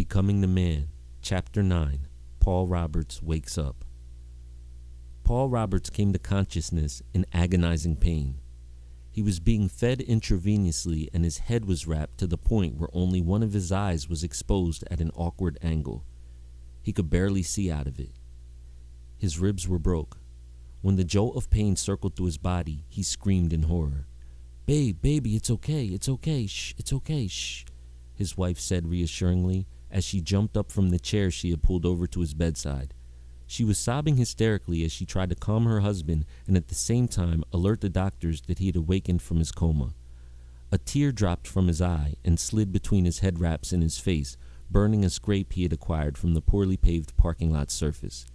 Becoming the Man, Chapter 9, Paul Roberts Wakes Up. Paul Roberts came to consciousness in agonizing pain. He was being fed intravenously and his head was wrapped to the point where only one of his eyes was exposed at an awkward angle. He could barely see out of it. His ribs were broke. When the jolt of pain circled through his body, he screamed in horror. Baby, it's okay, shh, it's okay, shh," his wife said reassuringly as she jumped up from the chair she had pulled over to his bedside. She was sobbing hysterically as she tried to calm her husband and at the same time alert the doctors that he had awakened from his coma. A tear dropped from his eye and slid between his head wraps and his face, burning a scrape he had acquired from the poorly paved parking lot surface.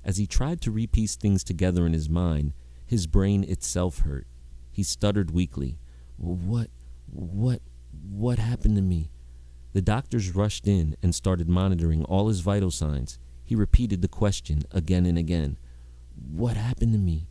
As he tried to repiece things together in his mind, his brain itself hurt. He stuttered weakly. What happened to me?" The doctors rushed in and started monitoring all his vital signs. He repeated the question again and again. What happened to me?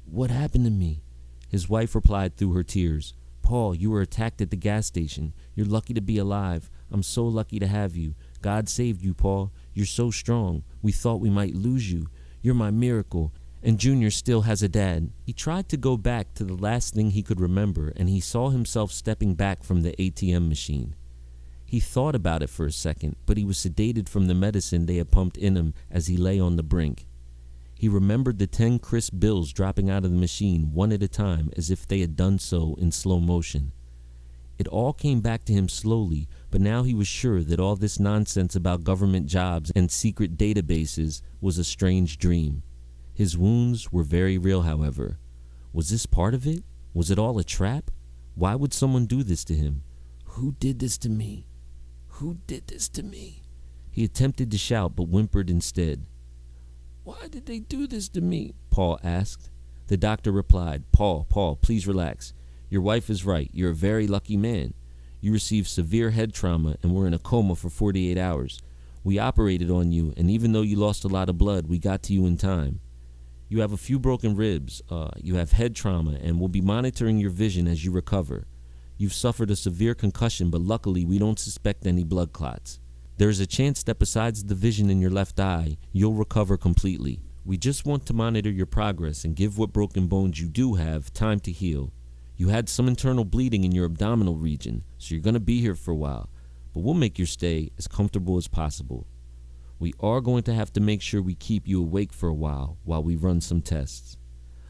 What happened to me?" His wife replied through her tears. "Paul, you were attacked at the gas station. You're lucky to be alive. I'm so lucky to have you. God saved you, Paul. You're so strong. We thought we might lose you. You're my miracle. And Junior still has a dad." He tried to go back to the last thing he could remember, and he saw himself stepping back from the ATM machine. He thought about it for a second, but he was sedated from the medicine they had pumped in him as he lay on the brink. He remembered the 10 crisp bills dropping out of the machine one at a time as if they had done so in slow motion. It all came back to him slowly, but now he was sure that all this nonsense about government jobs and secret databases was a strange dream. His wounds were very real, however. Was this part of it? Was it all a trap? Why would someone do this to him? Who did this to me? Who did this to me? He attempted to shout, but whimpered instead. Why did they do this to me? Paul asked. The doctor replied, Paul, please relax. Your wife is right. You're a very lucky man. You received severe head trauma and were in a coma for 48 hours. We operated on you, and even though you lost a lot of blood, we got to you in time. You have a few broken ribs, you have head trauma, and we'll be monitoring your vision as you recover. You've suffered a severe concussion, but luckily we don't suspect any blood clots. There is a chance that besides the vision in your left eye, you'll recover completely. We just want to monitor your progress and give what broken bones you do have time to heal. You had some internal bleeding in your abdominal region, so you're going to be here for a while, but we'll make your stay as comfortable as possible. We are going to have to make sure we keep you awake for a while we run some tests.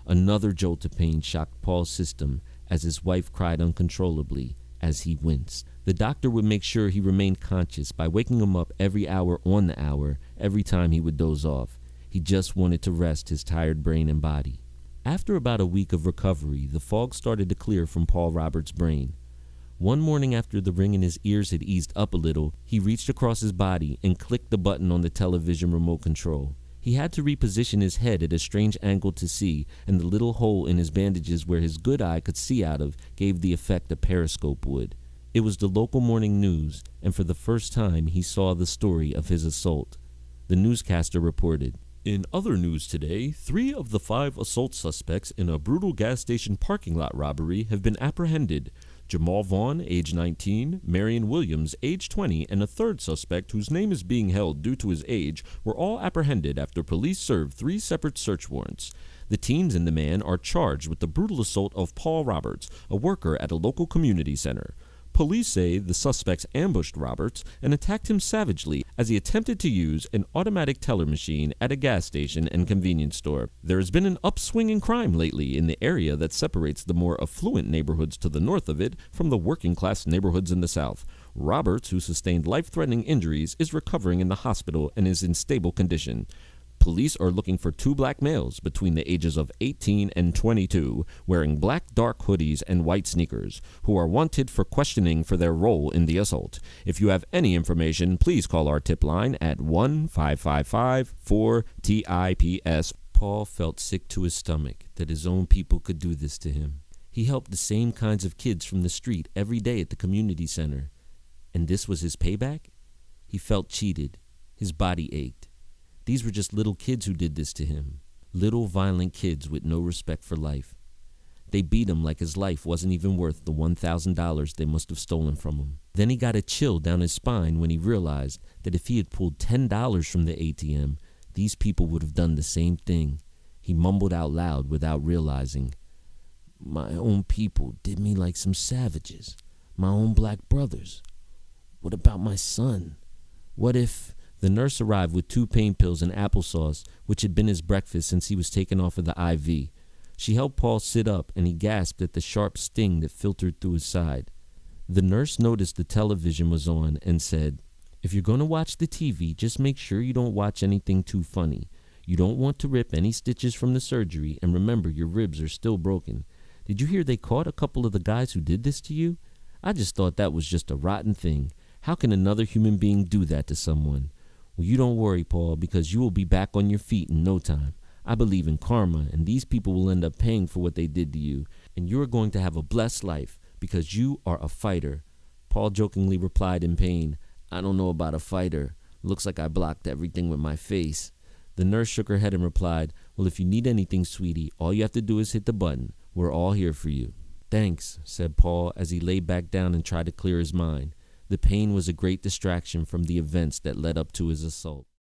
Another jolt of pain shocked Paul's system as his wife cried uncontrollably as he winced. The doctor would make sure he remained conscious by waking him up every hour on the hour every time he would doze off. He just wanted to rest his tired brain and body. After about a week of recovery, the fog started to clear from Paul Roberts' brain. One morning after the ring in his ears had eased up a little, he reached across his body and clicked the button on the television remote control. He had to reposition his head at a strange angle to see, and the little hole in his bandages where his good eye could see out of gave the effect a periscope would. It was the local morning news, and for the first time he saw the story of his assault. The newscaster reported, "In other news today, 3 of the 5 assault suspects in a brutal gas station parking lot robbery have been apprehended. Jamal Vaughn, age 19, Marion Williams, age 20, and a third suspect whose name is being held due to his age were all apprehended after police served 3 separate search warrants. The teens and the man are charged with the brutal assault of Paul Roberts, a worker at a local community center. Police say the suspects ambushed Roberts and attacked him savagely as he attempted to use an automatic teller machine at a gas station and convenience store. There has been an upswing in crime lately in the area that separates the more affluent neighborhoods to the north of it from the working-class neighborhoods in the south. Roberts, who sustained life-threatening injuries, is recovering in the hospital and is in stable condition. Police are looking for 2 black males between the ages of 18 and 22 wearing black dark hoodies and white sneakers who are wanted for questioning for their role in the assault. If you have any information, please call our tip line at 1-555-4-TIPS. Paul felt sick to his stomach that his own people could do this to him. He helped the same kinds of kids from the street every day at the community center. And this was his payback? He felt cheated. His body ached. These were just little kids who did this to him. Little violent kids with no respect for life. They beat him like his life wasn't even worth the $1,000 they must have stolen from him. Then he got a chill down his spine when he realized that if he had pulled $10 from the ATM, these people would have done the same thing. He mumbled out loud without realizing, "My own people did me like some savages. My own black brothers. What about my son? What if—" The nurse arrived with 2 pain pills and applesauce, which had been his breakfast since he was taken off of the IV. She helped Paul sit up, and he gasped at the sharp sting that filtered through his side. The nurse noticed the television was on and said, "If you're going to watch the TV, just make sure you don't watch anything too funny. You don't want to rip any stitches from the surgery, and remember, your ribs are still broken. Did you hear they caught a couple of the guys who did this to you? I just thought that was just a rotten thing. How can another human being do that to someone? Well, you don't worry, Paul, because you will be back on your feet in no time. I believe in karma, and these people will end up paying for what they did to you, and you are going to have a blessed life because you are a fighter." Paul jokingly replied in pain, "I don't know about a fighter. Looks like I blocked everything with my face." The nurse shook her head and replied, "Well, if you need anything, sweetie, all you have to do is hit the button. We're all here for you." "Thanks," said Paul as he lay back down and tried to clear his mind. The pain was a great distraction from the events that led up to his assault.